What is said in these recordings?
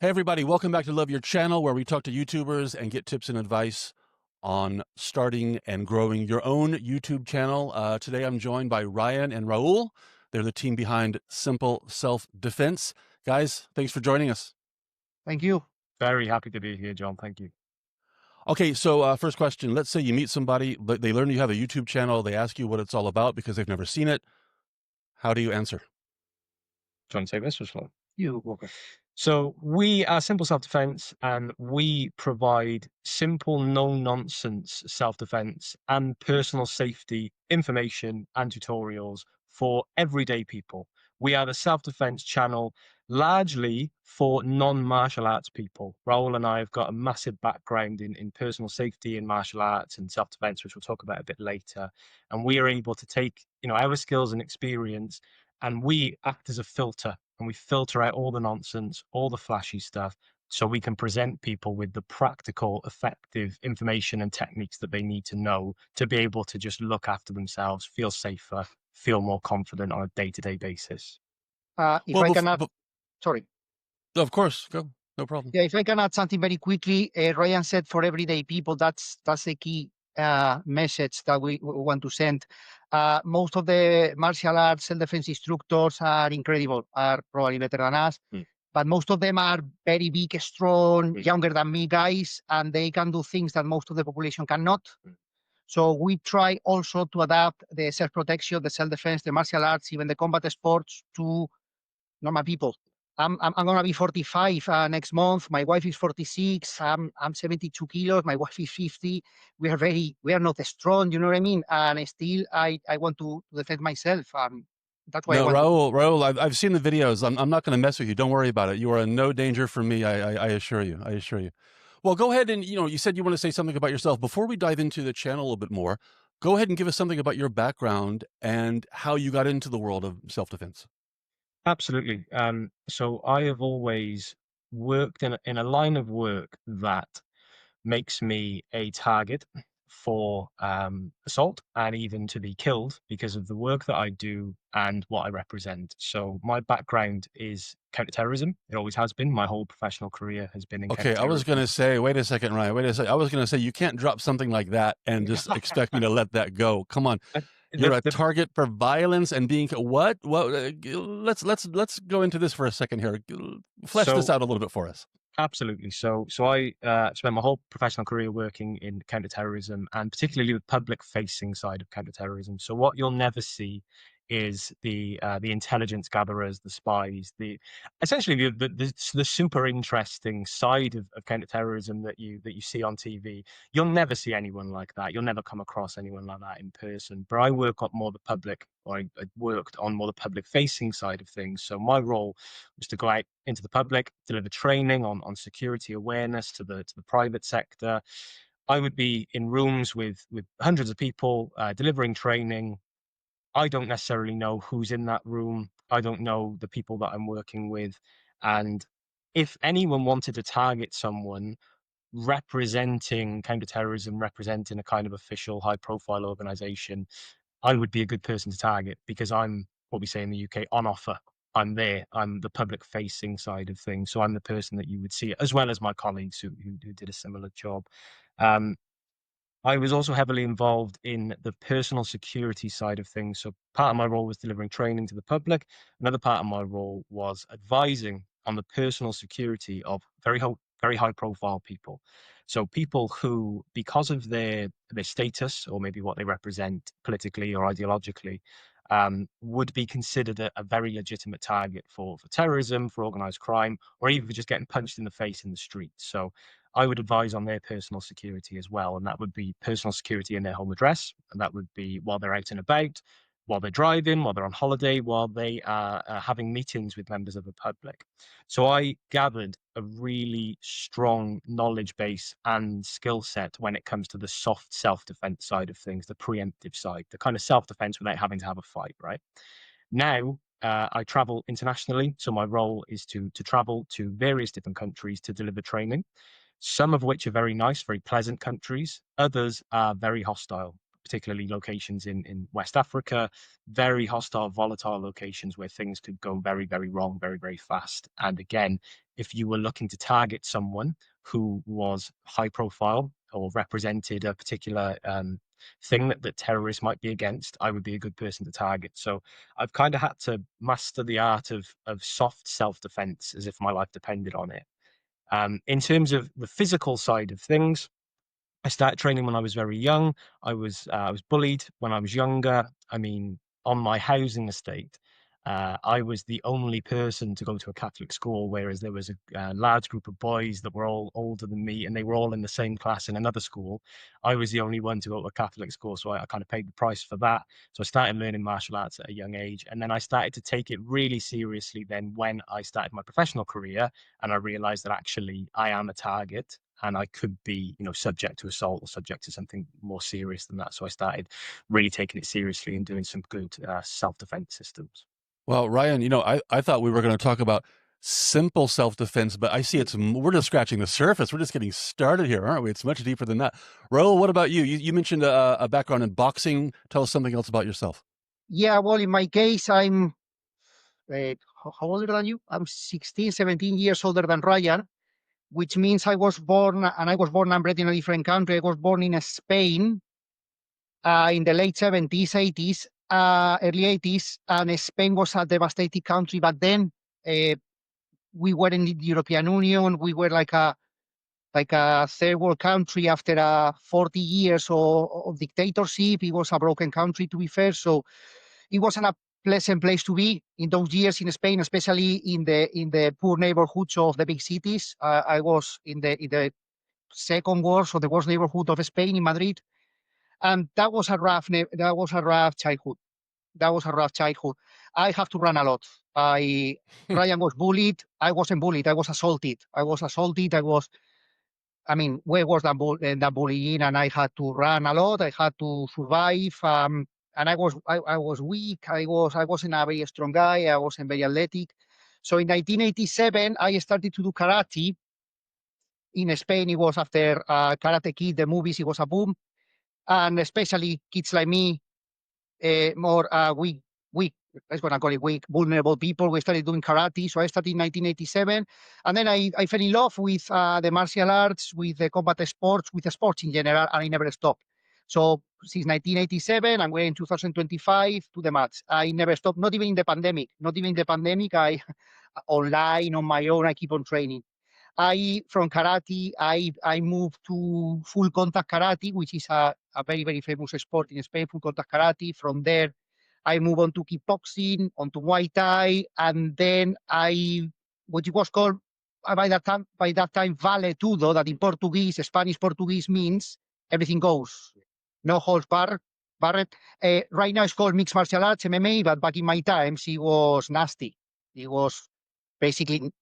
Hey everybody, welcome back to Love Your Channel, where we talk to YouTubers and get tips and advice on starting and growing your own YouTube channel. Today I'm joined by Ryan and Raul. They're the team behind Simple Self-Defense. Guys, thanks for joining us. Thank you. Very happy to be here, John. Thank you. Okay, so first question. Let's say you meet somebody, they learn you have a YouTube channel, they ask you what it's all about because they've never seen it. How do you answer? Do you want to take this or shall I? You. Okay. So we are Simple Self-Defense, and we provide simple, no-nonsense self-defense and personal safety information and tutorials for everyday people. We are the self-defense channel largely for non-martial arts people. Raul and I have got a massive background in personal safety and martial arts and self-defense, which we'll talk about a bit later. And we are able to take, our skills and experience, and we act as a filter, and we filter out all the nonsense, all the flashy stuff, so we can present people with the practical, effective information and techniques that they need to know to be able to just look after themselves, feel safer, feel more confident on a day-to-day basis. If I can add, sorry. Of course, go. No problem. Yeah, if I can add something very quickly, Ryan said for everyday people, that's the key message that we want to send. Most of the martial arts self-defense instructors are incredible, are probably better than us, but most of them are very big, strong, younger than me guys, and they can do things that most of the population cannot. So we try also to adapt the self-protection, the self-defense, the martial arts, even the combat sports to normal people. I'm gonna be 45 next month. My wife is 46. I'm 72 kilos. My wife is 50. We are not strong. You know what I mean? And still, I want to defend myself. That's why I want Raul, I've seen the videos. I'm not going to mess with you. Don't worry about it. You are in no danger from me. I assure you. I assure you. Well, go ahead and, you said you want to say something about yourself. Before we dive into the channel a little bit more, go ahead and give us something about your background and how you got into the world of self-defense. Absolutely. So I have always worked in a line of work that makes me a target for assault and even to be killed because of the work that I do and what I represent. So my background is counterterrorism. It always has been. My whole professional career has been in Okay, I was going to say, wait a second, Ryan. Wait a second. I was going to say, you can't drop something like that and just expect me to let that go. Come on. You're a target for violence and being what? Let's go into this for a second here. Flesh this out a little bit for us. Absolutely. So I spent my whole professional career working in counterterrorism, and particularly the public-facing side of counterterrorism. So what you'll never see is the intelligence gatherers, the spies, essentially the super interesting side of counterterrorism that you see on TV. You'll never see anyone like that. You'll never come across anyone like that in person. But I work on more the public, or I worked on more the public-facing side of things. So my role was to go out into the public, deliver training on security awareness to the private sector. I would be in rooms with hundreds of people delivering training. I don't necessarily know who's in that room. I don't know the people that I'm working with. And if anyone wanted to target someone representing counterterrorism, representing a kind of official high profile organization, I would be a good person to target because I'm, what we say in the UK, on offer. I'm there. I'm the public facing side of things. So I'm the person that you would see, as well as my colleagues who did a similar job. I was also heavily involved in the personal security side of things. So part of my role was delivering training to the public. Another part of my role was advising on the personal security of very high profile people. So people who, because of their status or maybe what they represent politically or ideologically, would be considered a very legitimate target for terrorism, for organized crime, or even for just getting punched in the face in the street. So I would advise on their personal security as well. And that would be personal security in their home address. And that would be while they're out and about, while they're driving, while they're on holiday, while they are having meetings with members of the public. So I gathered a really strong knowledge base and skill set when it comes to the soft self-defense side of things, the preemptive side, the kind of self-defense without having to have a fight, right? Now, I travel internationally. So my role is to travel to various different countries to deliver training, some of which are very nice, very pleasant countries. Others are very hostile. particularly locations in West Africa, very hostile, volatile locations where things could go very, very wrong very, very fast. And again, if you were looking to target someone who was high profile or represented a particular thing that terrorists might be against, I would be a good person to target. So I've kind of had to master the art of soft self-defense as if my life depended on it. In terms of the physical side of things, I started training when I was very young. I was bullied when I was younger. I mean, on my housing estate, I was the only person to go to a Catholic school, whereas there was a large group of boys that were all older than me, and they were all in the same class in another school. I was the only one to go to a Catholic school, so I kind of paid the price for that. So I started learning martial arts at a young age, and then I started to take it really seriously. Then when I started my professional career, and I realized that actually I am a target and I could be, subject to assault or subject to something more serious than that. So I started really taking it seriously and doing some good self-defense systems. Well, Ryan, I thought we were going to talk about simple self-defense, but I see we're just scratching the surface. We're just getting started here, aren't we? It's much deeper than that. Raul, what about you? You mentioned a background in boxing. Tell us something else about yourself. Yeah, well, in my case, I'm how older than you? I'm 16, 17 years older than Ryan, which means I was born and bred in a different country. I was born in Spain in the late 70s, 80s, early 80s, and Spain was a devastating country back then. We were in the European Union. We were like a third world country after 40 years of dictatorship. It was a broken country, to be fair. So it wasn't a pleasant place to be in those years in Spain, especially in the poor neighborhoods of the big cities. I was in the second worst or the worst neighborhood of Spain in Madrid, and that was a rough childhood. That was a rough childhood. I have to run a lot. Ryan was bullied. I wasn't bullied. I was assaulted. I mean, way worse than bullying, and I had to run a lot. I had to survive, and I was weak. I wasn't a very strong guy. I wasn't very athletic. So in 1987, I started to do karate. In Spain, it was after Karate Kid, the movies. It was a boom, and especially kids like me, more weak, let's gonna call it weak, vulnerable people. We started doing karate. So I started in 1987. And then I fell in love with the martial arts, with the combat sports, with the sports in general, and I never stopped. So since 1987, and we're in 2025 to the mats. I never stopped, not even in the pandemic. I online on my own, I keep on training. From karate, I moved to full contact karate, which is a very, very famous sport in Spain, full contact karate. From there, I moved on to kickboxing, onto Muay Thai, and then what it was called by that time, Vale Tudo, that in Portuguese, Spanish Portuguese means everything goes. No holds barred. Right now it's called mixed martial arts, MMA, but back in my times, it was nasty. It was basically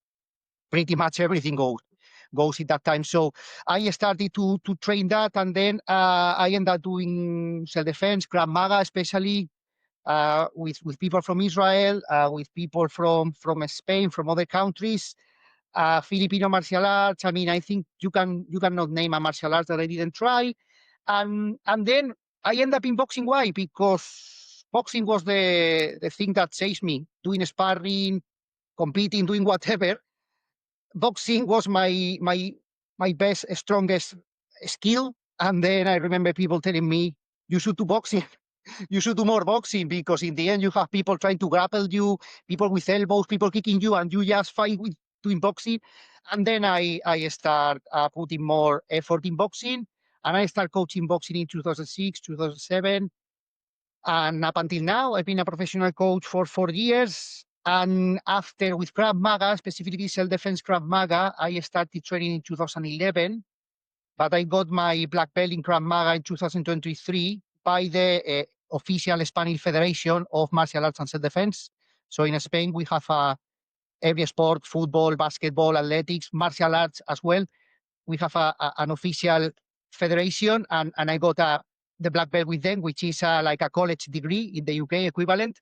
pretty much everything goes in that time. So I started to train that, and then I ended up doing self-defense, Krav Maga, especially with people from Israel, with people from Spain, from other countries, Filipino martial arts. I mean, I think you cannot name a martial art that I didn't try, and then I ended up in boxing. Why? Because boxing was the thing that saved me. Doing sparring, competing, doing whatever. Boxing was my best, strongest skill. And then I remember people telling me, you should do boxing. You should do more boxing, because in the end you have people trying to grapple you, people with elbows, people kicking you, and you just fight with doing boxing. And then I start putting more effort in boxing, and I start coaching boxing in 2006, 2007. And up until now, I've been a professional coach for 4 years. And after, with Krav Maga, specifically self-defense Krav Maga, I started training in 2011. But I got my black belt in Krav Maga in 2023 by the official Spanish Federation of Martial Arts and Self-Defense. So in Spain, we have every sport: football, basketball, athletics, martial arts as well. We have an official federation, and I got the black belt with them, which is like a college degree in the UK equivalent.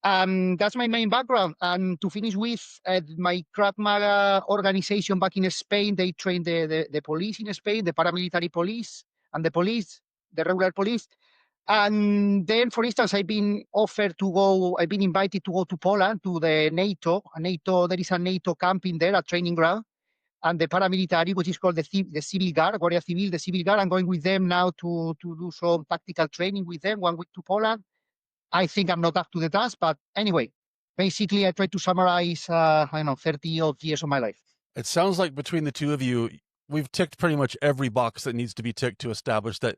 That's my main background. And to finish with, my Krav Maga organization back in Spain, they train the police in Spain, the paramilitary police, and the police, the regular police. And then, for instance, I've been invited to go to Poland to the NATO. There is a NATO camp in there, a training ground, and the paramilitary, which is called the Civil Guard, Guardia Civil, the Civil Guard. I'm going with them now to do some tactical training with them 1 week to Poland. I think I'm not up to the task, but anyway, basically, I try to summarize, 30 odd years of my life. It sounds like between the two of you, we've ticked pretty much every box that needs to be ticked to establish that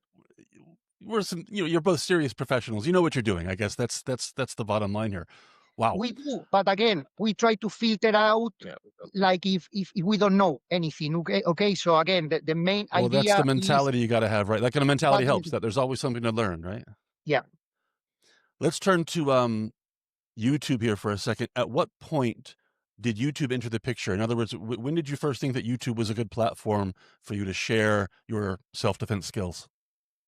you're both serious professionals. You know what you're doing. I guess that's the bottom line here. Wow. We do, but again, we try to filter out, like if we don't know anything. Okay. So again, the main idea. Well, that's the mentality you got to have, right? That kind of mentality helps. Definitely. That there's always something to learn, right? Yeah. Let's turn to YouTube here for a second. At what point did YouTube enter the picture? In other words, when did you first think that YouTube was a good platform for you to share your self-defense skills?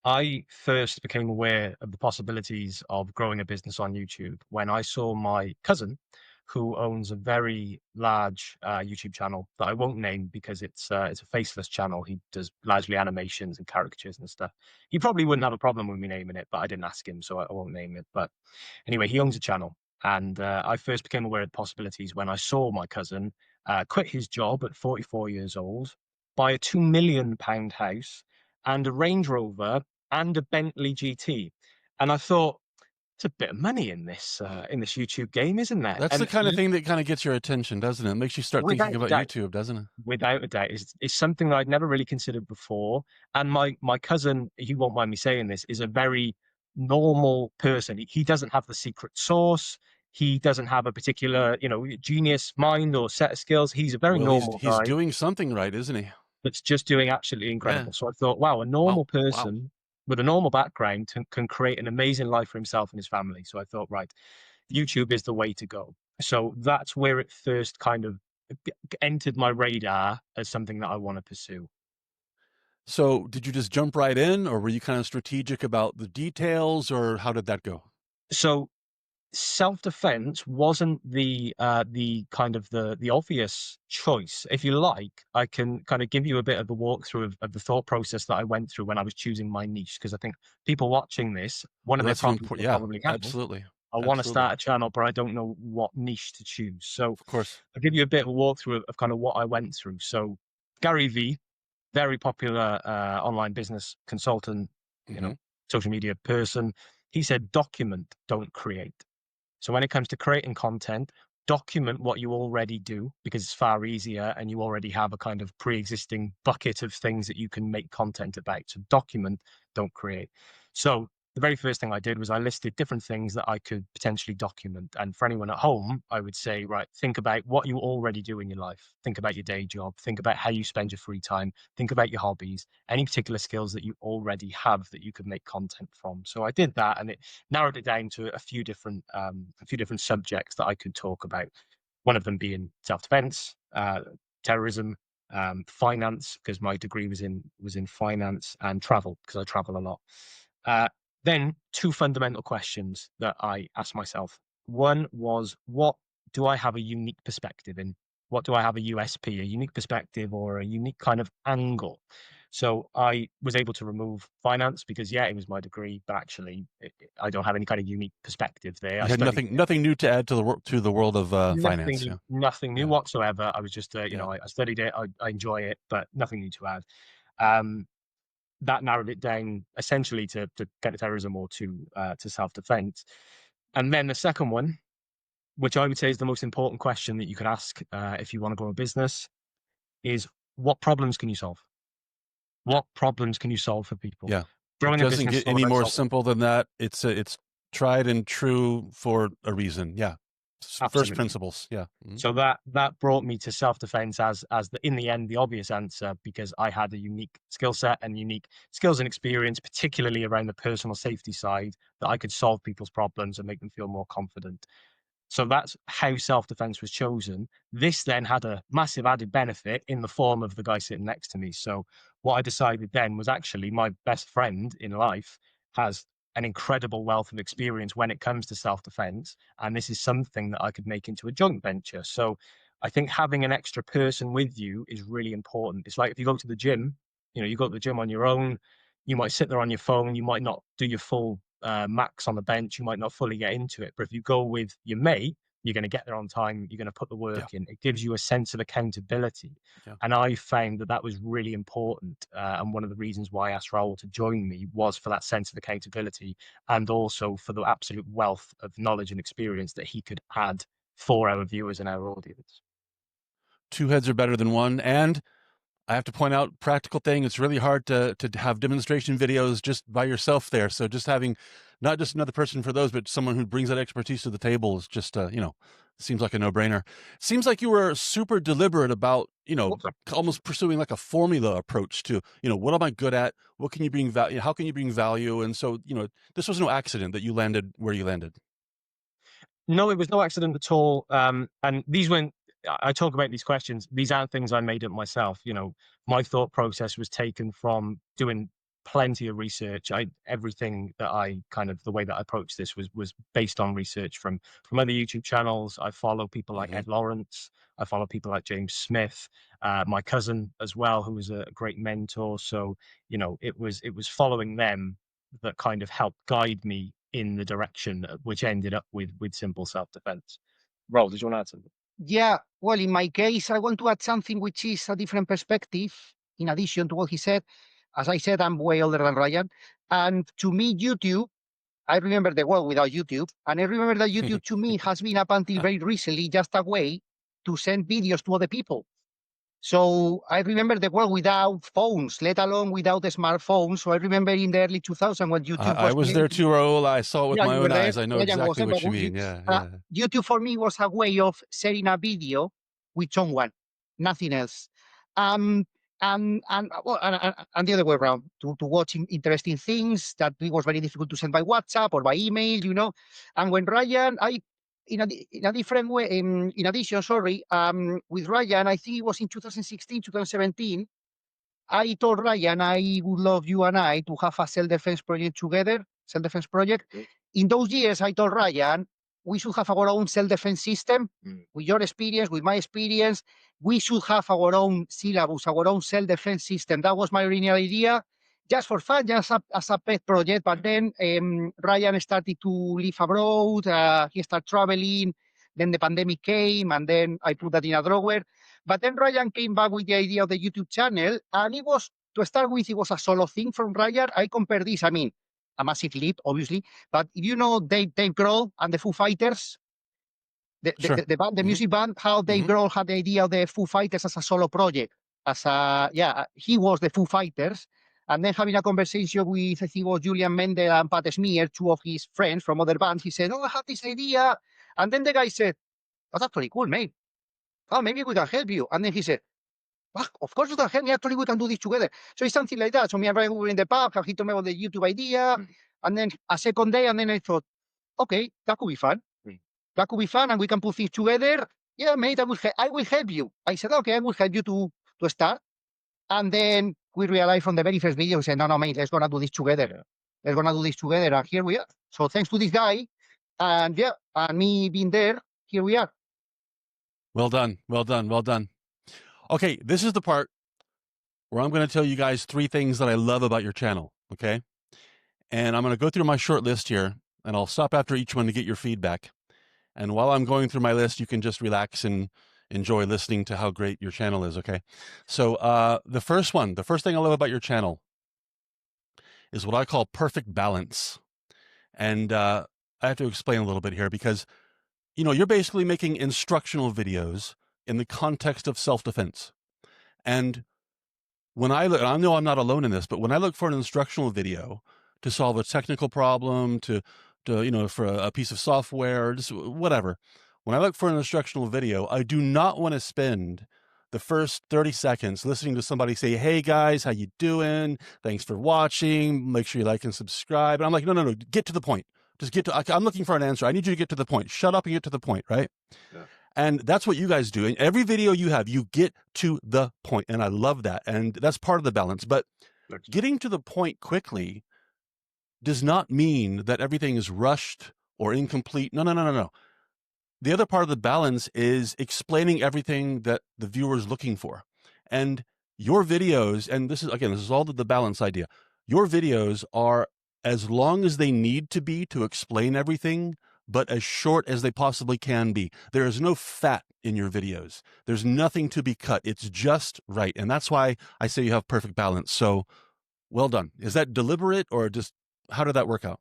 I first became aware of the possibilities of growing a business on YouTube when I saw my cousin, who owns a very large YouTube channel that I won't name because it's a faceless channel. He does largely animations and caricatures and stuff. He probably wouldn't have a problem with me naming it, but I didn't ask him, so I won't name it. But anyway, he owns a channel, and I first became aware of the possibilities when I saw my cousin quit his job at 44 years old, buy a £2 million house and a Range Rover and a Bentley GT. And I thought, it's a bit of money in this YouTube game, isn't there? That's the kind of thing that kind of gets your attention, doesn't it? It makes you start thinking about YouTube, doesn't it? Without a doubt. It's something that I'd never really considered before. And my cousin, he won't mind me saying this, is a very normal person. He doesn't have the secret sauce. He doesn't have a particular, genius mind or set of skills. He's a very normal guy. He's doing something right, isn't he? That's just doing absolutely incredible. Yeah. So I thought, wow, a normal person with a normal background can create an amazing life for himself and his family. So I thought, right, YouTube is the way to go. So that's where it first kind of entered my radar as something that I want to pursue. So did you just jump right in, or were you kind of strategic about the details, or how did that go? So self-defense wasn't the kind of the obvious choice. If you like, I can kind of give you a bit of the walkthrough of the thought process that I went through when I was choosing my niche, because I think people watching this, one of their problems will probably have, absolutely. I want to start a channel, but I don't know what niche to choose. So of course, I'll give you a bit of a walkthrough of kind of what I went through. So Gary V, very popular online business consultant, social media person, he said, document, don't create. So when it comes to creating content, document what you already do, because it's far easier and you already have a kind of pre-existing bucket of things that you can make content about. So document, don't create. So the very first thing I did was I listed different things that I could potentially document. And for anyone at home, I would say, right, think about what you already do in your life. Think about your day job. Think about how you spend your free time. Think about your hobbies, any particular skills that you already have that you could make content from. So I did that, and it narrowed it down to a few different subjects that I could talk about. One of them being self-defense, terrorism, finance, because my degree was in finance, and travel, because I travel a lot. Then two fundamental questions that I asked myself. One was, what do I have a unique perspective in? What do I have a USP, a unique perspective, or a unique kind of angle? So I was able to remove finance because, it was my degree, but actually I don't have any kind of unique perspective there. I had nothing new to add to the world of finance. Nothing new whatsoever. I was just, I studied it. I enjoy it, but nothing new to add. That narrowed it down essentially to counterterrorism or to self-defense. And then the second one, which I would say is the most important question that you could ask if you want to grow a business, is what problems can you solve? What problems can you solve for people? Yeah, growing it doesn't get any more simple than that. It's tried and true for a reason. Yeah. Absolutely. First principles. Yeah. Mm-hmm. So that brought me to self-defense as in the end, the obvious answer, because I had a unique skill set and unique skills and experience, particularly around the personal safety side, that I could solve people's problems and make them feel more confident. So that's how self-defense was chosen. This then had a massive added benefit in the form of the guy sitting next to me. So what I decided then was, actually, my best friend in life has an incredible wealth of experience when it comes to self-defense, and this is something that I could make into a joint venture. So I think having an extra person with you is really important. It's like if you go to the gym, you go to the gym on your own, you might sit there on your phone, you might not do your full Max on the bench, you might not fully get into it. But if you go with your mate, you're going to get there on time. You're going to put the work in. It gives you a sense of accountability. Yeah. And I found that that was really important. And one of the reasons why I asked Raul to join me was for that sense of accountability, and also for the absolute wealth of knowledge and experience that he could add for our viewers and our audience. Two heads are better than one. And I have to point out, practical thing, it's really hard to have demonstration videos just by yourself there. So just having not just another person for those, but someone who brings that expertise to the table is just, seems like a no-brainer. Seems like you were super deliberate about, almost pursuing like a formula approach to, what am I good at? What can you bring value? How can you bring value? And so, this was no accident that you landed where you landed. No, it was no accident at all. And these weren't, I talk about these questions, these aren't things I made up myself. My thought process was taken from doing plenty of research. Everything that the way that I approached this was based on research from other YouTube channels. I follow people like Ed Lawrence. I follow people like James Smith, my cousin as well, who was a great mentor. So, it was following them that kind of helped guide me in the direction which ended up with simple self-defense. Raul, did you want to add something? Yeah, well, in my case, I want to add something which is a different perspective, in addition to what he said. As I said, I'm way older than Ryan. And to me, YouTube, I remember the world without YouTube. And I remember that YouTube, to me, has been up until very recently just a way to send videos to other people. So I remember the world without phones, let alone without the smartphones. So I remember in the early 2000s when YouTube I was there too, Raul. I saw it with my own eyes. I know exactly what you mean. Yeah. YouTube for me was a way of sharing a video with someone, nothing else. And the other way around, to watch interesting things that it was very difficult to send by WhatsApp or by email, And when Ryan, in a different way, in addition, with Ryan, I think it was in 2016, 2017, I told Ryan I would love you and I to have a self-defense project together, self-defense project. Okay. In those years, I told Ryan we should have our own self-defense system. With your experience, with my experience, we should have our own syllabus, our own self-defense system. That was my original idea, just for fun, just as a pet project. But then Ryan started to live abroad. He started traveling. Then the pandemic came, and then I put that in a drawer. But then Ryan came back with the idea of the YouTube channel, and it was, to start with, it was a solo thing from Ryan. I compare this, a massive leap, obviously, but you know Dave Grohl and the Foo Fighters, the band, the music band, how Dave Grohl had the idea of the Foo Fighters as a solo project. He was the Foo Fighters, and then having a conversation with, I think it was Julian Mendel and Pat Smear, two of his friends from other bands, he said, "Oh, I have this idea," and then the guy said, "That's actually cool, mate. Oh, maybe we can help you." And then he said, "Well, of course you can help me. Actually, we can do this together." So it's something like that. So me and Ryan were in the pub, he told me about the YouTube idea, and then a second day, and then I thought, okay, that could be fun. That could be fun, and we can put things together. Yeah, mate, I will help you. I said, okay, I will help you to start. And then we realized from the very first video, we said, no, mate, let's gonna do this together. Let's gonna do this together, and here we are. So thanks to this guy, and me being there, here we are. Well done. Okay, this is the part where I'm going to tell you guys 3 things that I love about your channel, okay? And I'm going to go through my short list here, and I'll stop after each one to get your feedback. And while I'm going through my list, you can just relax and enjoy listening to how great your channel is, okay? So the first thing I love about your channel is what I call perfect balance. And I have to explain a little bit here because, you're basically making instructional videos in the context of self-defense. And when I look, and I know I'm not alone in this, but when I look for an instructional video to solve a technical problem, for a piece of software, or just whatever, when I look for an instructional video, I do not want to spend the first 30 seconds listening to somebody say, "Hey guys, how you doing? Thanks for watching. Make sure you like and subscribe." And I'm like, no, get to the point. Just get to, I'm looking for an answer. I need you to get to the point. Shut up and get to the point, right? Yeah. And that's what you guys do. In every video you have, you get to the point. And I love that. And that's part of the balance. But getting to the point quickly does not mean that everything is rushed or incomplete. No. The other part of the balance is explaining everything that the viewer is looking for. And your videos, and this is all the balance idea. Your videos are as long as they need to be to explain everything, but as short as they possibly can be. There is no fat in your videos. There's nothing to be cut. It's just right. And that's why I say you have perfect balance. So well done. Is that deliberate or just how did that work out?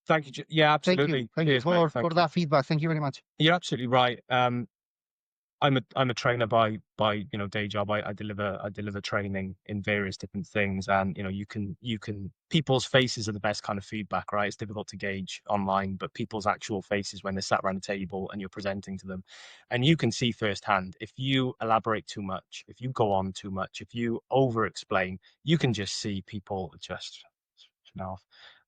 Thank you. Yeah, absolutely. Thank you Cheers, mate. for that feedback. Thank you very much. You're absolutely right. I'm a trainer by day job. I deliver training in various different things, and you can people's faces are the best kind of feedback, right? It's difficult to gauge online, but people's actual faces when they're sat around a table and you're presenting to them, and you can see firsthand if you elaborate too much, if you go on too much, if you over explain, you can just see people just switching off.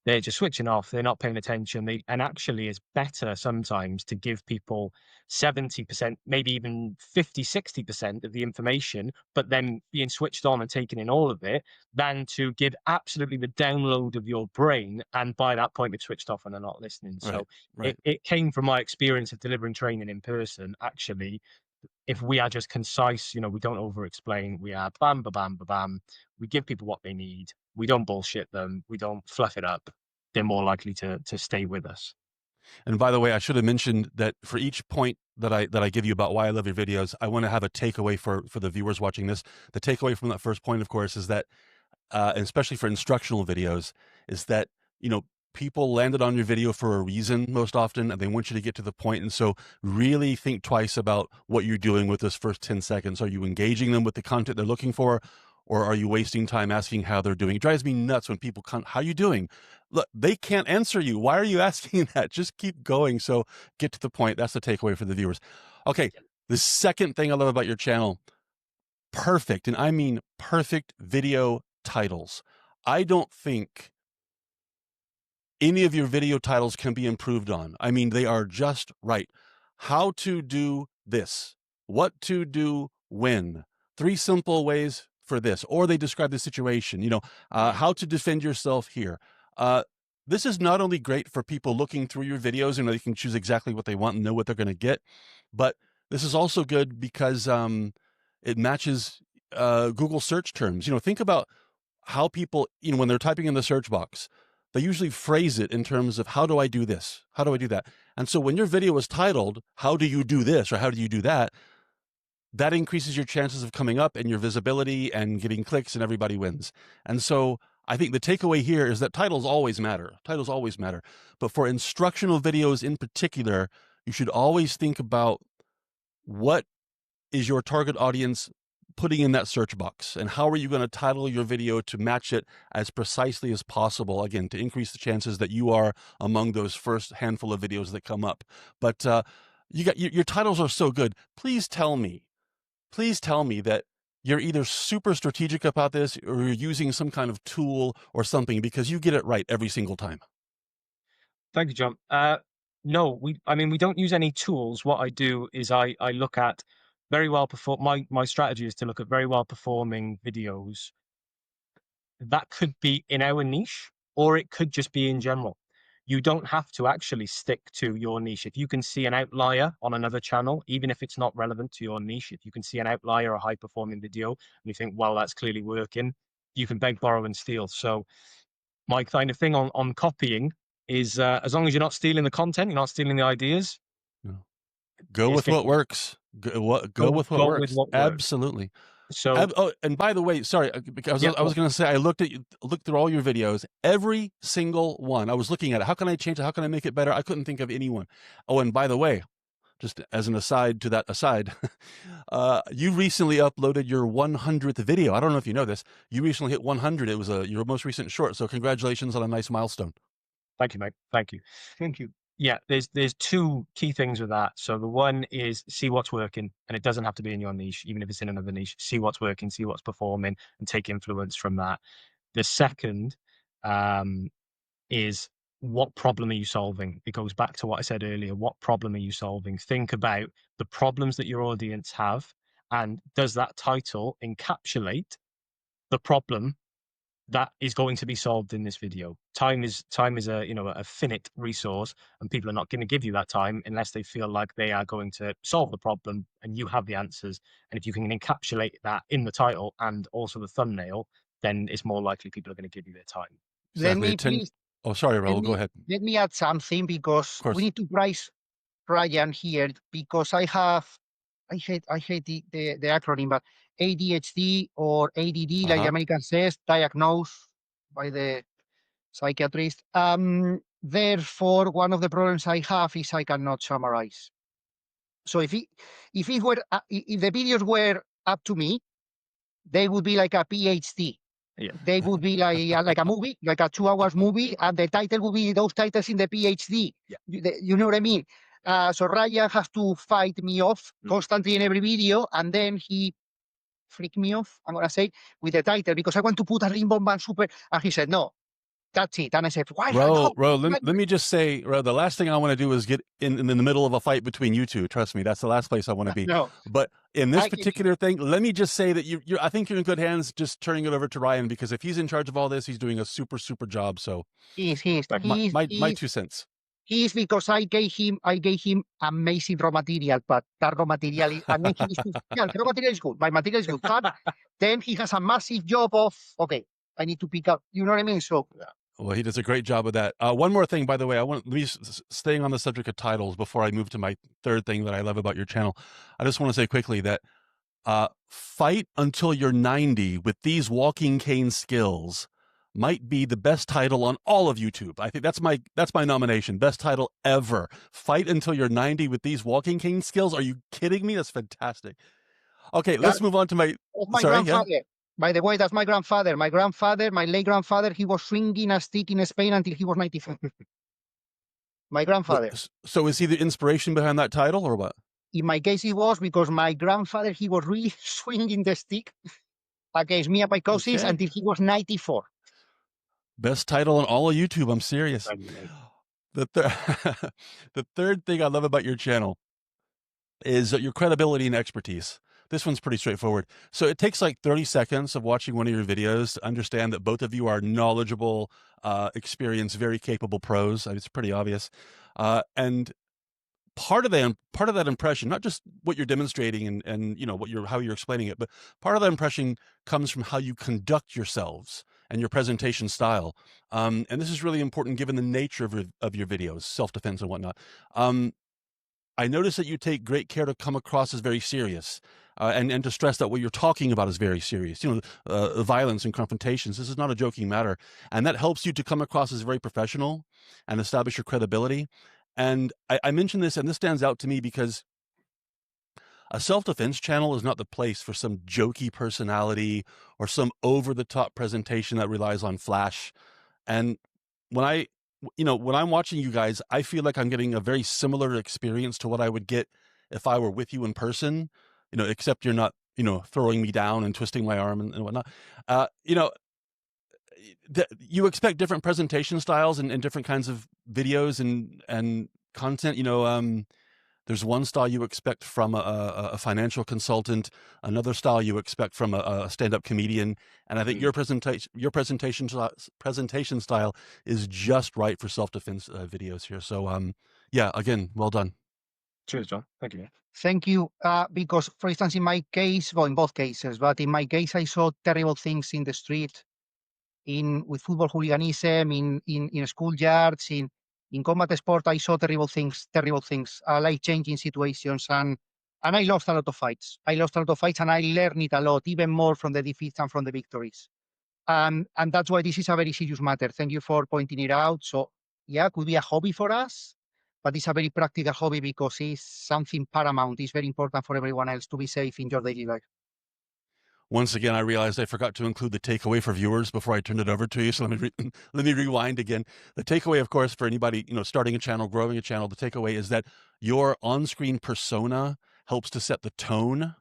They're just switching off. They're not paying attention. And actually, it's better sometimes to give people 70%, maybe even 50, 60% of the information, but then being switched on and taking in all of it, than to give absolutely the download of your brain. And by that point, they've switched off and they're not listening. So Right. it came from my experience of delivering training in person. Actually, if we are just concise, we don't over explain, we are bam, ba bam, ba bam. We give people what they need. We don't bullshit them. We don't fluff it up. They're more likely to stay with us. And by the way, I should have mentioned that for each point that I give you about why I love your videos, I want to have a takeaway for the viewers watching this. The takeaway from that first point, of course, is that, and especially for instructional videos, is that, people landed on your video for a reason most often, and they want you to get to the point. And so really think twice about what you're doing with those first 10 seconds. Are you engaging them with the content they're looking for? Or are you wasting time asking how they're doing? It drives me nuts when people come, how are you doing? Look, they can't answer you. Why are you asking that? Just keep going. So get to the point. That's the takeaway for the viewers. Okay. The second thing I love about your channel, perfect, and I mean perfect video titles. I don't think any of your video titles can be improved on. I mean, they are just right. How to do this, what to do when, 3 simple ways for this, or they describe the situation, how to defend yourself here. This is not only great for people looking through your videos and they can choose exactly what they want and know what they're going to get, but this is also good because it matches Google search terms. Think about how people, when they're typing in the search box, they usually phrase it in terms of how do I do this? How do I do that? And so when your video is titled, how do you do this? Or how do you do that? That increases your chances of coming up and your visibility and getting clicks and everybody wins. And so I think the takeaway here is that titles always matter. Titles always matter. But for instructional videos in particular, you should always think about what is your target audience putting in that search box, and how are you going to title your video to match it as precisely as possible, again, to increase the chances that you are among those first handful of videos that come up. But your titles are so good. Please tell me that you're either super strategic about this or you're using some kind of tool or something, because you get it right every single time. Thank you, John. No, we don't use any tools. What I do is I look at very well my strategy is to look at very well performing videos. That could be in our niche, or it could just be in general. You don't have to actually stick to your niche. If you can see an outlier on another channel, even if it's not relevant to your niche, if you can see an outlier, a high performing video, and you think, well, that's clearly working, you can beg, borrow, and steal. So my kind of thing on copying is as long as you're not stealing the content, you're not stealing the ideas. Go with what works. Go with what works. Absolutely. So, and by the way, sorry, because I was going to say, I looked through all your videos, every single one. I was looking at it. How can I change it? How can I make it better? I couldn't think of anyone. Oh, and by the way, just as an aside to that aside, you recently uploaded your 100th video. I don't know if you know this. You recently hit 100. It was your most recent short. So congratulations on a nice milestone. Thank you, mate. Thank you. Thank you. Yeah, there's 2 key things with that. So the one is see what's working, and it doesn't have to be in your niche, even if it's in another niche. See what's working, see what's performing, and take influence from that. The second is what problem are you solving? It goes back to what I said earlier. What problem are you solving? Think about the problems that your audience have, and does that title encapsulate the problem that is going to be solved in this video? Time is a finite resource, and people are not going to give you that time unless they feel like they are going to solve the problem and you have the answers. And if you can encapsulate that in the title and also the thumbnail, then it's more likely people are going to give you their time. let Exactly. me please, Oh, sorry, let Raul. Go me, ahead. let me add something because Of we course. need to price Ryan here because I hate the acronym, but ADHD or ADD, like the Uh-huh. American says, diagnosed by the psychiatrist. Therefore, one of the problems I have is I cannot summarize. So if the videos were up to me, they would be like a PhD. Yeah. They would be like a movie, like a 2 hours movie, and the title would be those titles in the PhD. Yeah. You know what I mean? So Ryan has to fight me off constantly in every video, and then he freak me off, I'm gonna say, with the title because I want to put a ring bomb and super, and he said no, that's it. And I said, why? Raul, How? let me just say, Raul, the last thing I want to do is get in the middle of a fight between you two. Trust me, that's the last place I want to be. No, But in this I can. particular thing, let me just say that I think you're in good hands just turning it over to Ryan, because if he's in charge of all this, he's doing a super, super job. So He's my 2 cents. He is because I gave him amazing raw material, but that raw material and then he is too, yeah, the raw material is good. My material is good. But then he has a massive job of okay, I need to pick up. You know what I mean? So Well, he does a great job of that. One more thing, by the way, staying on the subject of titles before I move to my third thing that I love about your channel. I just want to say quickly that Fight Until You're 90 with These Walking Cane Skills might be the best title on all of YouTube. I think that's my nomination. Best title ever. Fight Until You're 90 with These Walking Cane Skills. Are you kidding me? That's fantastic. Okay, let's move on to my sorry, grandfather. Yeah? By the way, that's my grandfather. My late grandfather, he was swinging a stick in Spain until he was 94. My grandfather. So is he the inspiration behind that title or what? In my case, it was because my grandfather, he was really swinging the stick against me and my cousins until he was 94. Best title on all of YouTube. I'm serious. The third thing I love about your channel is your credibility and expertise. This one's pretty straightforward. So it takes like 30 seconds of watching one of your videos to understand that both of you are knowledgeable, experienced, very capable pros. It's pretty obvious. And part of that impression, not just what you're demonstrating and you know how you're explaining it, but part of that impression comes from how you conduct yourselves and your presentation style. And this is really important given the nature of your videos, self-defense and whatnot. I notice that you take great care to come across as very serious, and to stress that what you're talking about is very serious. You know, violence and confrontations. This is not a joking matter, and that helps you to come across as very professional and establish your credibility. And I mention this, and this stands out to me because a self-defense channel is not the place for some jokey personality or some over-the-top presentation that relies on flash. And when I'm watching you guys, I feel like I'm getting a very similar experience to what I would get if I were with you in person, except you're not, throwing me down and twisting my arm and whatnot. You expect different presentation styles and different kinds of videos and content. There's one style you expect from a financial consultant, another style you expect from a stand-up comedian, and I think your presentation style is just right for self-defense videos here. So, yeah, again, well done. Cheers, John. Thank you. Thank you. Because, for instance, in my case, well, in both cases, but in my case, I saw terrible things in the street, with football hooliganism, in schoolyards, in combat sport. I saw terrible things, life-changing situations, and I lost a lot of fights. And I learned it a lot, even more from the defeats than from the victories. And that's why this is a very serious matter. Thank you for pointing it out. So, yeah, it could be a hobby for us, but it's a very practical hobby because it's something paramount. It's very important for everyone else to be safe in your daily life. Once again, I realized I forgot to include the takeaway for viewers before I turned it over to you. So let me rewind again. The takeaway, of course, for anybody, starting a channel, growing a channel, the takeaway is that your on-screen persona helps to set the tone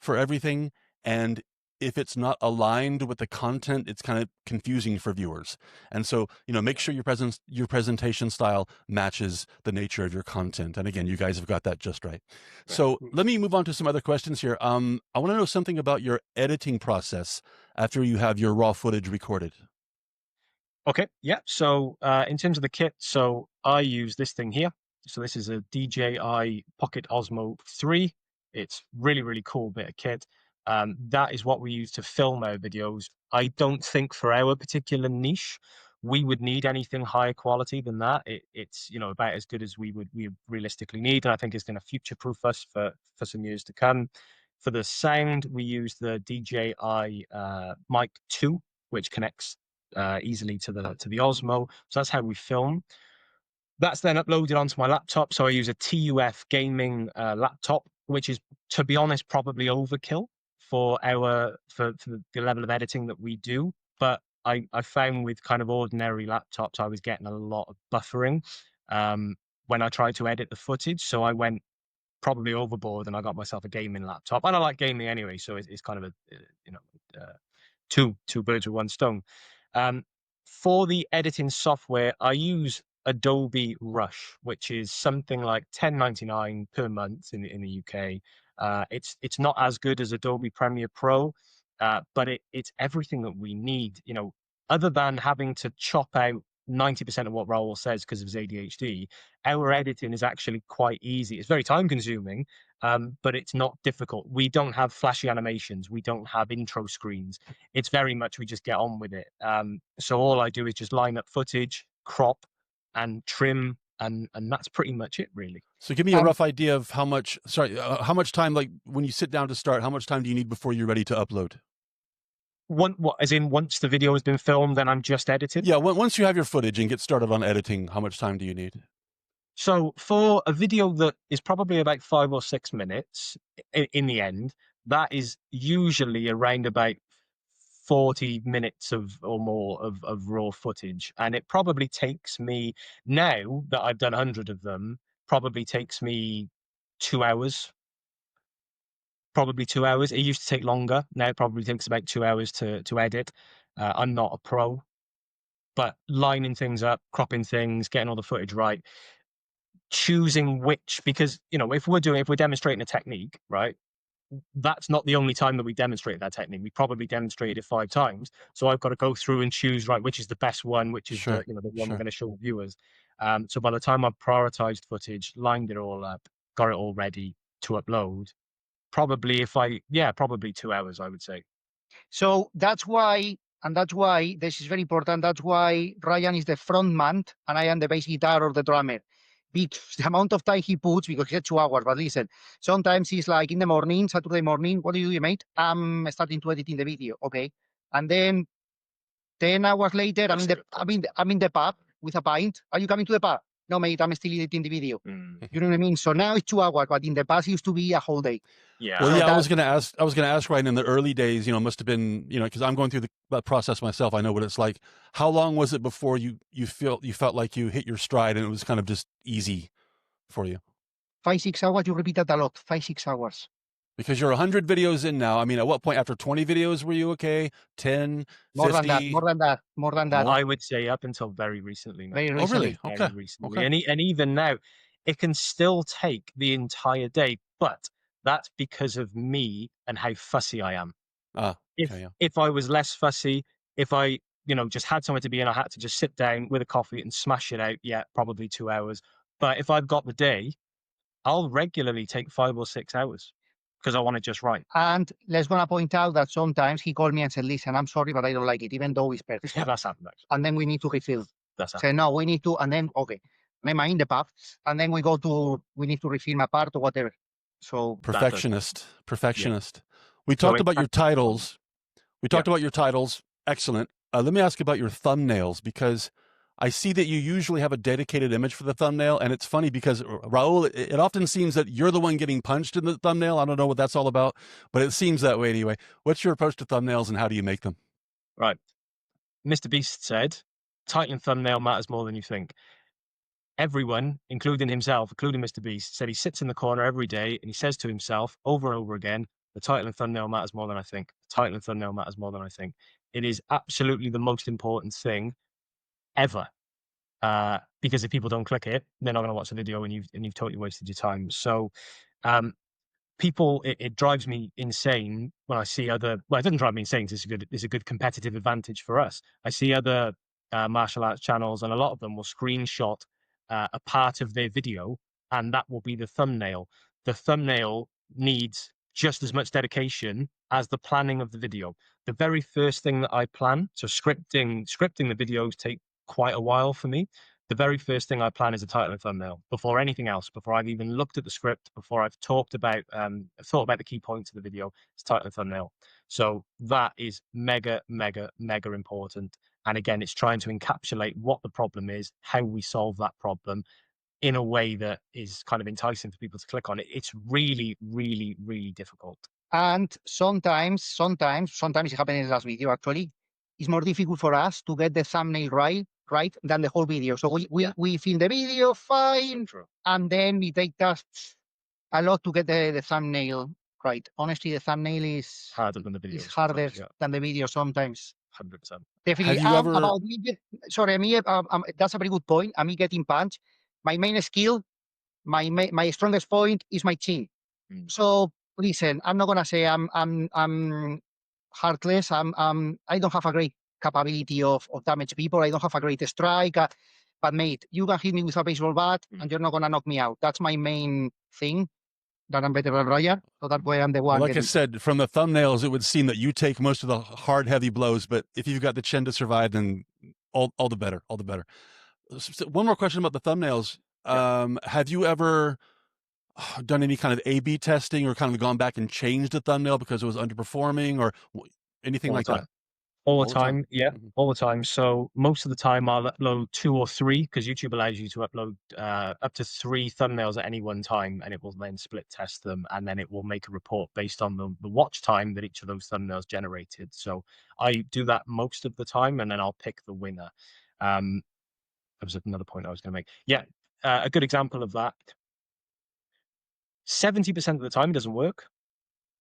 for everything. And if it's not aligned with the content, it's kind of confusing for viewers. And so, make sure your presentation style matches the nature of your content. And again, you guys have got that just right. So let me move on to some other questions here. I want to know something about your editing process after you have your raw footage recorded. Okay, yeah. So in terms of the kit, so I use this thing here. So this is a DJI Pocket Osmo 3. It's really, really cool bit of kit. That is what we use to film our videos. I don't think for our particular niche, we would need anything higher quality than that. It's about as good as we realistically need, and I think it's going to future-proof us for some years to come. For the sound, we use the DJI Mic 2, which connects easily to the Osmo. So that's how we film. That's then uploaded onto my laptop. So I use a TUF gaming laptop, which is, to be honest, probably overkill for the level of editing that we do. But I found with kind of ordinary laptops, I was getting a lot of buffering when I tried to edit the footage. So I went probably overboard, and I got myself a gaming laptop. And I like gaming anyway, so it's kind of two birds with one stone. For the editing software, I use Adobe Rush, which is something like $10.99 per month in the UK. It's not as good as Adobe Premiere Pro, but it's everything that we need. Other than having to chop out 90% of what Raul says because of his ADHD, our editing is actually quite easy. It's very time consuming, but it's not difficult. We don't have flashy animations. We don't have intro screens. It's very much we just get on with it. So all I do is just line up footage, crop, and trim, and that's pretty much it, really. So give me a rough idea of how much time, like when you sit down to start, how much time do you need before you're ready to upload? As in once the video has been filmed, then I'm just edited? Yeah, once you have your footage and get started on editing, how much time do you need? So for a video that is probably about 5 or 6 minutes in the end, that is usually around about 40 minutes or more of raw footage. And it probably takes me, now that I've done 100 of them, probably takes me 2 hours. Probably 2 hours. It used to take longer. Now it probably takes about 2 hours to edit. I'm not a pro, but lining things up, cropping things, getting all the footage right, choosing which, because if we're demonstrating a technique, right, that's not the only time that we demonstrate that technique. We probably demonstrated it 5 times, so I've got to go through and choose, right, which is the best one, which is the one we're going to show viewers. So by the time I've prioritized footage, lined it all up, got it all ready to upload, probably 2 hours, I would say. So that's why this is very important. That's why Ryan is the front man and I am the bass guitar or the drummer. Because the amount of time he puts, because he has 2 hours, but listen, sometimes he's like in the morning, Saturday morning, what do you do, mate? I'm starting to editing the video, okay? And then 10 hours later, I'm in the pub with a pint. Are you coming to the pub? No, mate, I'm still editing the video. You know what I mean? So now it's 2 hours, but in the past it used to be a whole day. Yeah. Well, So yeah, I was going to ask Ryan, in the early days, must have been, because I'm going through the process myself. I know what it's like. How long was it before you felt like you hit your stride and it was kind of just easy for you? 5-6 hours. You repeat that a lot. 5-6 hours. Because you're 100 videos in now. I mean, at what point, after 20 videos, were you okay? 10, More 50? than that. I would say up until very recently. Very Oh, really? recently. Okay. Very recently. And even now, it can still take the entire day, but that's because of me and how fussy I am. If I was less fussy, if I just had somewhere to be and I had to just sit down with a coffee and smash it out, yeah, probably 2 hours. But if I've got the day, I'll regularly take 5 or 6 hours because I want it just right. And let's gonna point out that sometimes he called me and said, "Listen, I'm sorry, but I don't like it, even though it's perfect." Yeah, that's happened. Actually. And then we need to refill. That's Say no, we need to, and then okay, then I'm in the pub, and then we need to refill my part or whatever. So Perfectionist. Yeah. We talked about your titles. Excellent. Let me ask about your thumbnails, because I see that you usually have a dedicated image for the thumbnail, and it's funny because, Raul, it often seems that you're the one getting punched in the thumbnail. I don't know what that's all about, but it seems that way anyway. What's your approach to thumbnails and how do you make them? Right. Mr. Beast said, title and thumbnail matters more than you think. Everyone, including himself, including Mr. Beast, said he sits in the corner every day and he says to himself over and over again, the title and thumbnail matters more than I think. The title and thumbnail matters more than I think. It is absolutely the most important thing ever. Because if people don't click it, they're not going to watch the video and you've totally wasted your time. So it drives me insane when I see well, it doesn't drive me insane because it's a good competitive advantage for us. I see other martial arts channels and a lot of them will screenshot a part of their video and that will be the thumbnail. The thumbnail needs just as much dedication as the planning of the video. The very first thing that I plan, so scripting the videos take quite a while for me. The very first thing I plan is a title and thumbnail before anything else, before I've even looked at the script, before I've thought about the key points of the video. It's title and thumbnail. So that is mega, mega, mega important. And again, it's trying to encapsulate what the problem is, how we solve that problem in a way that is kind of enticing for people to click on it. It's really, really, really difficult. And sometimes it happened in the last video actually, it's more difficult for us to get the thumbnail right than the whole video. So we film the video fine, True. and then it takes us a lot to get the thumbnail right. Honestly, the thumbnail is Harder than the video. is harder than the video sometimes. 100%. Definitely. Have you ever? About me, sorry, me, that's a very good point. Me getting punched. My main skill, my strongest point is my chin. So listen, I'm not gonna say I'm heartless. I don't have a great capability of damage people. I don't have a great strike. But mate, you can hit me with a baseball bat and you're not gonna knock me out. That's my main thing. That I'm better than Ryan. So that's why I'm the one. Like I getting... said, from the thumbnails, it would seem that you take most of the hard, heavy blows. But if you've got the chin to survive, then all the better. All the better. So one more question about the thumbnails. Have you ever done any kind of A/B testing or kind of gone back and changed the thumbnail because it was underperforming or anything like that? All the time, yeah, all the time. So most of the time I'll upload 2 or 3 because YouTube allows you to upload up to 3 thumbnails at any one time, and it will then split test them, and then it will make a report based on the watch time that each of those thumbnails generated. So I do that most of the time, and then I'll pick the winner. That was another point I was going to make. Yeah, a good example of that. 70% of the time it doesn't work.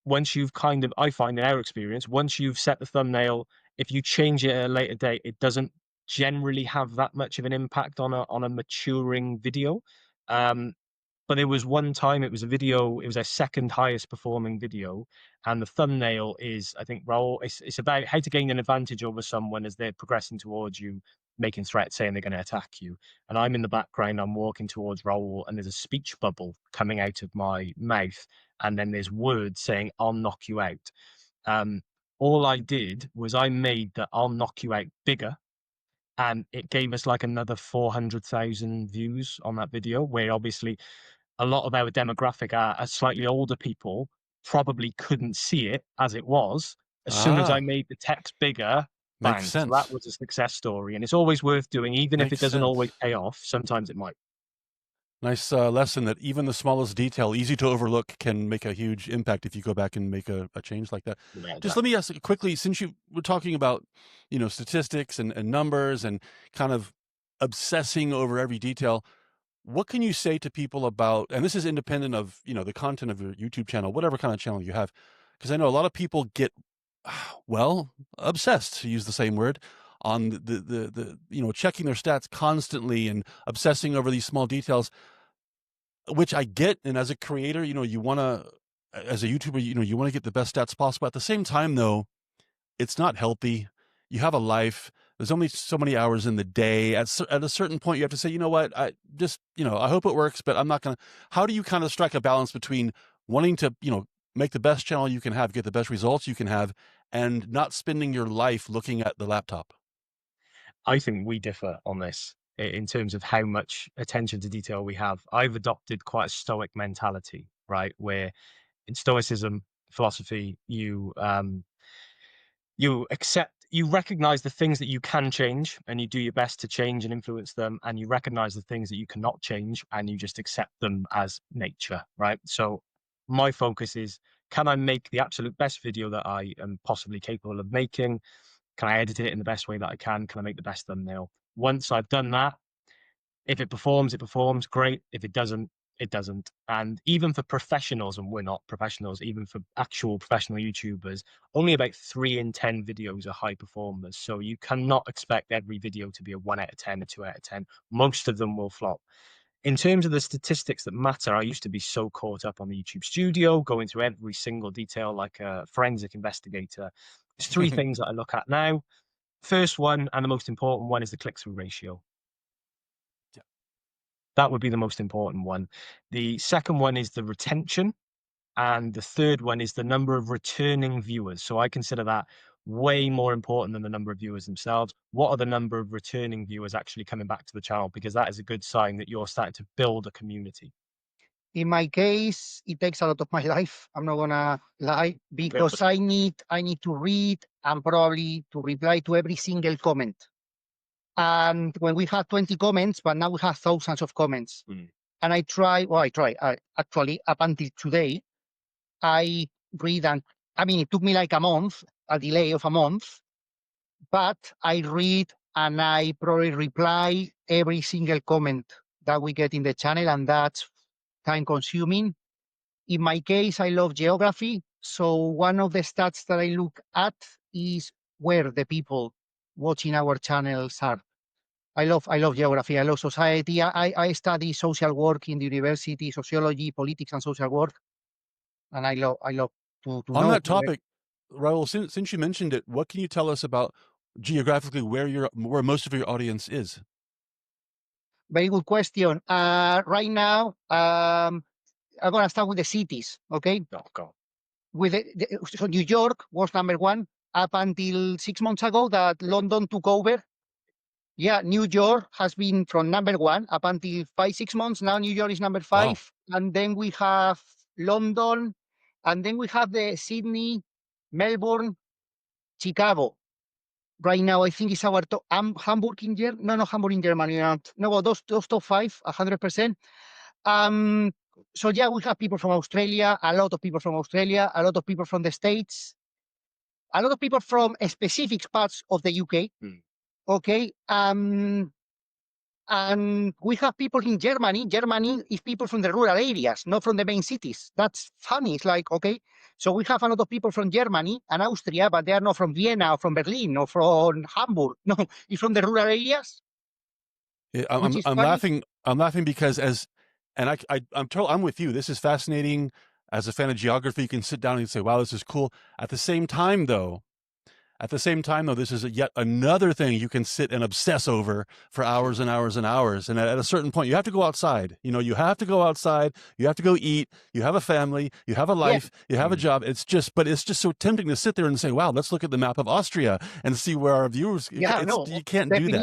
Once you've I find in our experience, once you've set the thumbnail, if you change it at a later date, it doesn't generally have that much of an impact on a maturing video. But there was one time, it was our second highest performing video, and the thumbnail is, I think, Raul, it's about how to gain an advantage over someone as they're progressing towards you, making threats, saying they're going to attack you. And I'm in the background, I'm walking towards Raul, and there's a speech bubble coming out of my mouth, and then there's words saying, "I'll knock you out." All I did was I made the "I'll knock you out" bigger, and it gave us like another 400,000 views on that video, where obviously a lot of our demographic are slightly older people, probably couldn't see it as it was. As soon as I made the text bigger, bang, Makes so sense. that was a success story. And it's always worth doing, even if it doesn't always pay off. Sometimes it might. Nice lesson that even the smallest detail, easy to overlook, can make a huge impact if you go back and make a change like that. Yeah, Just let me ask quickly, since you were talking about, statistics and numbers and kind of obsessing over every detail, what can you say to people about, and this is independent of, the content of your YouTube channel, whatever kind of channel you have, because I know a lot of people get, obsessed, to use the same word, on the checking their stats constantly and obsessing over these small details, which I get. And as a creator, you want to, as a YouTuber, you want to get the best stats possible. At the same time, though, it's not healthy. You have a life. There's only so many hours in the day. At a certain point, you have to say, you know what, I hope it works, but I'm not going to. How do you kind of strike a balance between wanting to, make the best channel you can have, get the best results you can have, and not spending your life looking at the laptop? I think we differ on this in terms of how much attention to detail we have. I've adopted quite a stoic mentality, right? Where in stoicism philosophy, you recognize the things that you can change and you do your best to change and influence them, and you recognize the things that you cannot change and you just accept them as nature, right? So my focus is, can I make the absolute best video that I am possibly capable of making? Can I edit it in the best way that I can? Can I make the best thumbnail? Once I've done that, if it performs, great. If it doesn't, it doesn't. And even for professionals, and we're not professionals, even for actual professional YouTubers, only about 3 in 10 videos are high performers. So you cannot expect every video to be a 1 out of 10, a 2 out of 10. Most of them will flop. In terms of the statistics that matter, I used to be so caught up on the YouTube studio, going through every single detail like a forensic investigator. There's 3 things that I look at now. First one, and the most important one, is the click-through ratio. That would be the most important one. The second one is the retention. And the third one is the number of returning viewers. So I consider that way more important than the number of viewers themselves. What are the number of returning viewers actually coming back to the channel? Because that is a good sign that you're starting to build a community. In my case, it takes a lot of my life. I'm not gonna lie, because I need to read and probably to reply to every single comment. And when we had 20 comments, but now we have thousands of comments. And actually, up until today, I read, and I mean, it took me like a month, a delay of a month, but I read and I probably reply every single comment that we get in the channel, and that's time consuming. In my case, I love geography. So one of the stats that I look at is where the people watching our channels are. I love geography. I love society. I study social work in the university, sociology, politics, and social work. And I love to On know. that topic, Raul, since you mentioned it, what can you tell us about geographically where most of your audience is? Very good question. Right now, I'm gonna start with the cities. Okay. Go. With so New York was number one up until 6 months ago that London took over. Yeah, New York has been from number one up until 5-6 months. Now New York is number five. Wow. And then we have London, and then we have the Sydney, Melbourne, Chicago. Right now, I think it's our top. Hamburg in Germany. No, Hamburg in Germany. No, well, those top five, 100%. So yeah, we have people from Australia, a lot of people from Australia, a lot of people from the States, a lot of people from specific parts of the UK. Okay. And we have people in Germany. Germany is people from the rural areas, not from the main cities. That's funny. It's like, okay, so we have a lot of people from Germany and Austria, but they are not from Vienna or from Berlin or from Hamburg. No, it's from the rural areas. Yeah, I'm laughing. I'm laughing because I'm with you. This is fascinating. As a fan of geography, you can sit down and say, "Wow, this is cool." At the same time, though, this is yet another thing you can sit and obsess over for hours and hours and hours. And at a certain point, you have to go outside. You have to go outside. You have to go eat. You have a family. You have a life. You have a job. It's just so tempting to sit there and say, "Wow, let's look at the map of Austria and see where our viewers." You can't do that.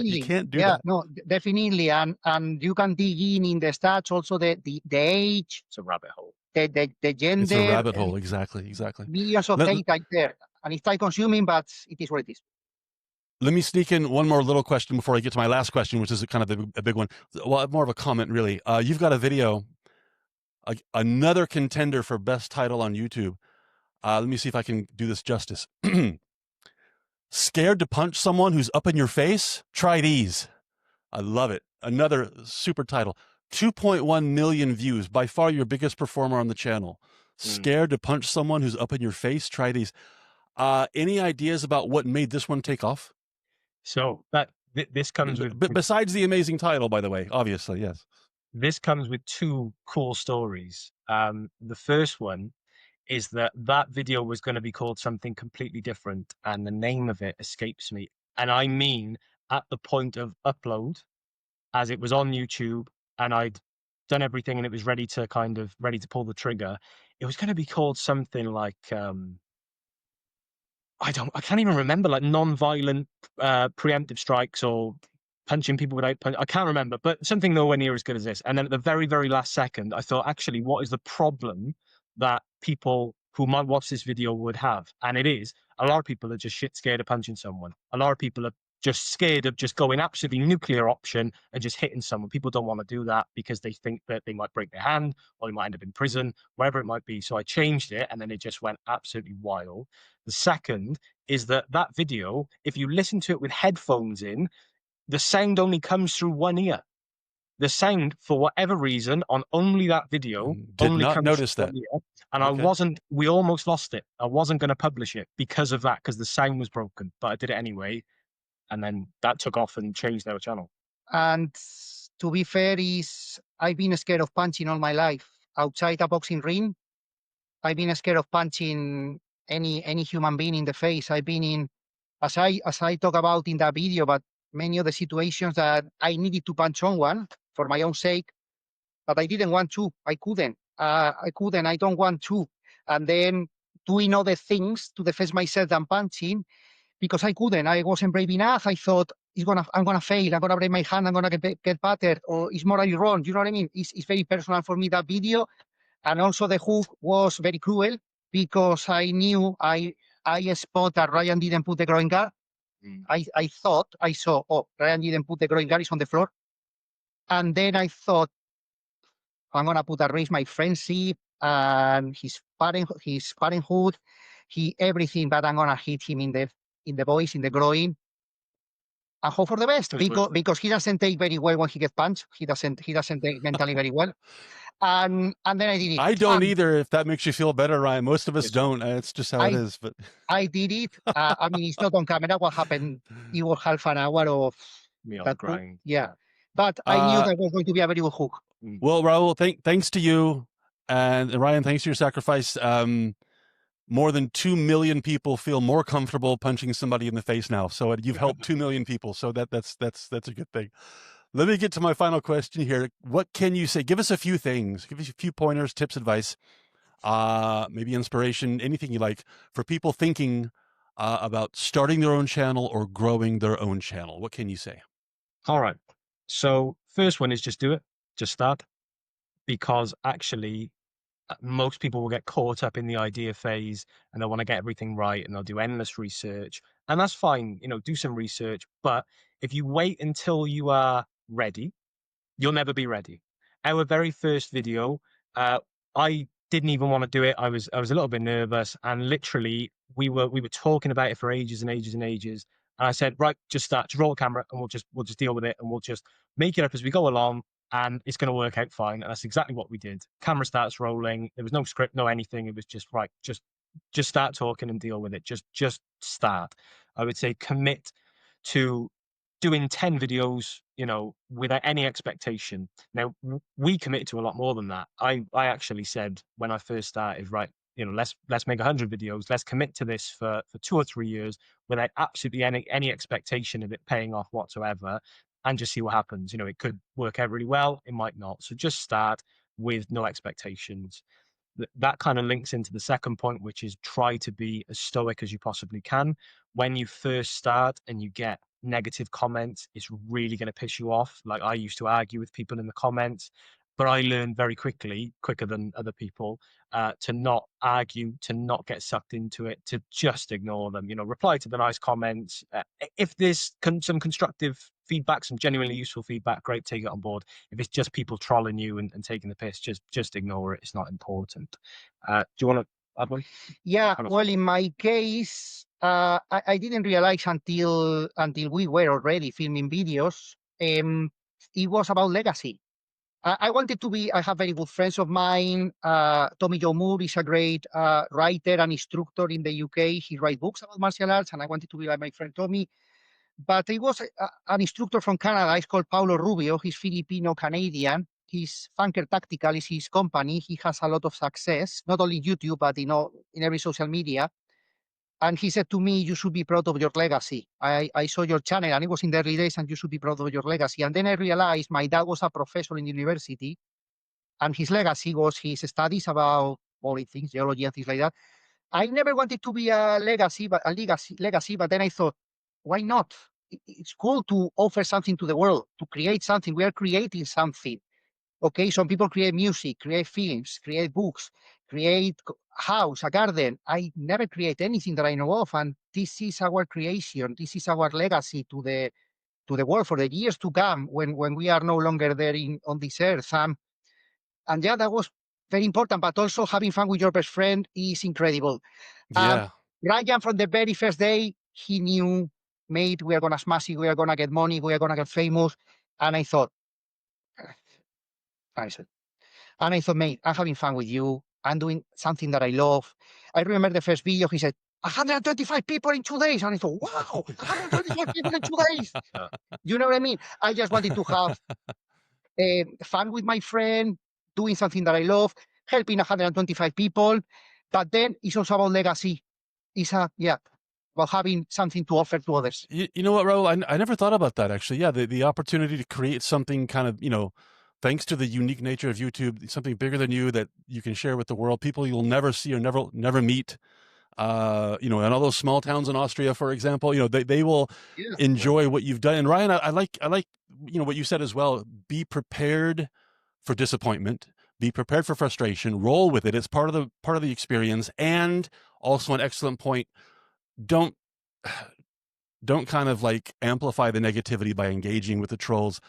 You can't do that. No, definitely. And you can dig in the stats also the age. It's a rabbit hole. The gender. It's a rabbit hole. Exactly. Millions of data there. And it's time consuming, but it is what it is. Let me sneak in one more little question before I get to my last question, which is kind of a big one. Well, more of a comment, really. You've got a video, another contender for best title on YouTube. Let me see if I can do this justice. Scared to punch someone who's up in your face? Try these. I love it. Another super title. 2.1 million views. By far your biggest performer on the channel. Scared to punch someone who's up in your face? Try these. Any ideas about what made this one take off? So this comes with... Besides the amazing title, by the way, obviously, yes. This comes with two cool stories. The first one is that video was going to be called something completely different, and the name of it escapes me. And I mean, at the point of upload, as it was on YouTube, and I'd done everything and it was ready to pull the trigger, it was going to be called something like... I can't even remember, like non-violent preemptive strikes or punching people without I can't remember, but something nowhere near as good as this. And then at the very, very last second, I thought, actually, what is the problem that people who might watch this video would have? And it is, a lot of people are just shit scared of punching someone. A lot of people are just scared of just going absolutely nuclear option and just hitting someone. People don't want to do that because they think that they might break their hand or they might end up in prison, wherever it might be. So I changed it, and then it just went absolutely wild. The second is that video, if you listen to it with headphones in, the sound only comes through one ear. The sound, for whatever reason, on only that video, Did not notice that. Ear, and we almost lost it. I wasn't going to publish it because of that, because the sound was broken, but I did it anyway. And then that took off and changed our channel. And to be fair, I've been scared of punching all my life. Outside a boxing ring, I've been scared of punching any human being in the face. I've been in, as I talk about in that video, but many of the situations that I needed to punch someone for my own sake, but I didn't want to. I couldn't. I don't want to. And then doing other things to defend myself than punching. because I couldn't. I wasn't brave enough. I thought I'm gonna fail. I'm gonna break my hand. I'm gonna get battered, or it's morally wrong. You know what I mean? It's very personal for me, that video, and also the hook was very cruel because I knew I spot that Ryan didn't put the groin guard. I thought I saw, oh, Ryan didn't put the groin guard, it's on the floor, and then I thought I'm gonna raise my friendship and his parenthood, everything, but I'm gonna hit him in the voice, in the groin, and hope for the best because he doesn't take very well when he gets punched. He doesn't take mentally very well. And then I did it. I don't either, if that makes you feel better, Ryan. Most of us don't. It's just how it is. But I did it. I mean, it's not on camera what happened. It was half an hour of me on the grind. Yeah. But I knew that was going to be a very good hook. Well, Raul, thanks to you, and Ryan, thanks to your sacrifice. More than 2 million people feel more comfortable punching somebody in the face now. So you've helped 2 million people. So that's a good thing. Let me get to my final question here. What can you say? Give us a few things. Give us a few pointers, tips, advice, maybe inspiration, anything you like for people thinking about starting their own channel or growing their own channel. What can you say? All right. So first one is just do it. Just start. Because actually, most people will get caught up in the idea phase and they'll want to get everything right and they'll do endless research. And that's fine, do some research. But if you wait until you are ready, you'll never be ready. Our very first video, I didn't even want to do it. I was a little bit nervous, and literally we were talking about it for ages and ages and ages. And I said, right, just roll the camera and we'll just deal with it, and we'll just make it up as we go along, and it's going to work out fine. And that's exactly what we did. Camera starts rolling. There was no script, no anything. It was just right, just start talking and deal with it. Just start. I would say commit to doing 10 videos, without any expectation. Now, we committed to a lot more than that. I actually said when I first started, right, let's make 100 videos. Let's commit to this for 2 or 3 years without absolutely any expectation of it paying off whatsoever, and just see what happens. It could work out really well. It might not. So just start with no expectations. That kind of links into the second point, which is try to be as stoic as you possibly can. When you first start and you get negative comments, it's really going to piss you off. Like, I used to argue with people in the comments, but I learned very quickly, quicker than other people, to not argue, to not get sucked into it, to just ignore them. Reply to the nice comments. If there's some constructive feedback, some genuinely useful feedback, great, take it on board. If it's just people trolling you and taking the piss, just ignore it. It's not important. Do you want to add one? Yeah, well, in my case, I didn't realize until we were already filming videos. It was about legacy. I wanted to be. I have very good friends of mine. Tommy Joe Moore is a great writer and instructor in the UK. He writes books about martial arts, and I wanted to be like my friend Tommy. But he was an instructor from Canada. He's called Paulo Rubio. He's Filipino-Canadian. He's Funker Tactical is his company. He has a lot of success, not only YouTube, but in every social media. And he said to me, you should be proud of your legacy. I saw your channel, and it was in the early days, and you should be proud of your legacy. And then I realized my dad was a professor in university, and his legacy was his studies about all things, geology and things like that. I never wanted to be a legacy, but then I thought, why not? It's cool to offer something to the world, to create something. We are creating something. Okay, some people create music, create films, create books, create house, a garden. I never create anything that I know of, and this is our creation. This is our legacy to the world for the years to come when we are no longer there on this earth. And yeah, that was very important. But also having fun with your best friend is incredible. Yeah. Ryan, from the very first day, he knew, mate, we are gonna smash it. We are gonna get money. We are gonna get famous. And I thought. Mate, I'm having fun with you. I'm doing something that I love. I remember the first video, he said, 125 people in 2 days. And I thought, wow, 125 people in 2 days. You know what I mean? I just wanted to have fun with my friend, doing something that I love, helping 125 people. But then it's also about legacy. It's about having something to offer to others. You know what, Raul? I never thought about that, actually. Yeah, the opportunity to create something kind of, thanks to the unique nature of YouTube, something bigger than you that you can share with the world, people you'll never see or never meet. you know, in all those small towns in Austria, for example, you know, they will Yeah. enjoy what you've done. And Ryan, I like, you know, what you said as well. Be prepared for disappointment. Be prepared for frustration. Roll with it. It's part of the experience. And also an excellent point. Don't kind of like amplify the negativity by engaging with the trolls.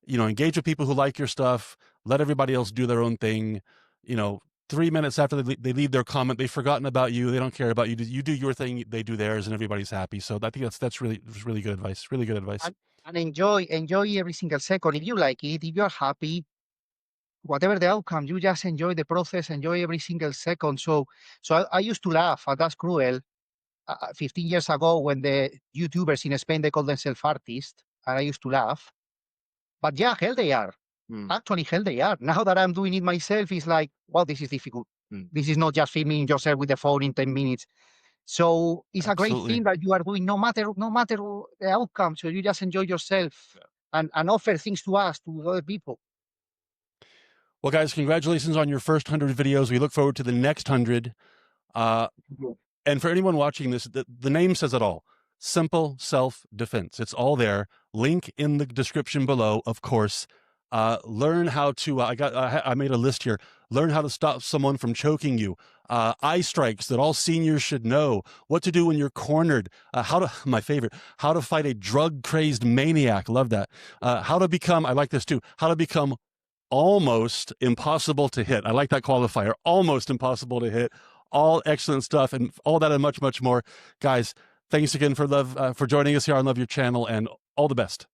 You know, engage with people who like your stuff. Let everybody else do their own thing. You know, 3 minutes after they leave their comment, they've forgotten about you. They don't care about you. You do your thing, they do theirs, and everybody's happy. So I think that's really good advice. Really good advice. And enjoy every single second. If you like it, if you're happy, whatever the outcome, you just enjoy the process, enjoy every single second. So I used to laugh at That's Cruel 15 years ago when the YouTubers in Spain, they call themselves artists, and I used to laugh. But yeah, hell they are. Actually, hell they are. Now that I'm doing it myself, it's like, wow, this is difficult. This is not just filming yourself with the phone in 10 minutes. So it's a great Absolutely. thing that you are doing, no matter the outcome. So you just enjoy yourself and offer things to us, to other people. Well, guys, congratulations on your first 100 videos. We look forward to the next 100. And for anyone watching this, the name says it all. Simple self-defense. It's all there. Link in the description below, of course. Learn how to, I made a list here. Learn how to stop someone from choking you. Eye strikes that all seniors should know. What to do when you're cornered. My favorite, how to fight a drug-crazed maniac. Love that. How to become, I like this too, how to become almost impossible to hit. I like that qualifier, almost impossible to hit. All excellent stuff, and all that and much, much more. Guys, thanks again for joining us here on Love Your Channel, and all the best.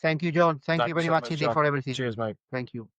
Thank you, John. Thank you very so much much, indeed John. for everything. Cheers, mate. Thank you.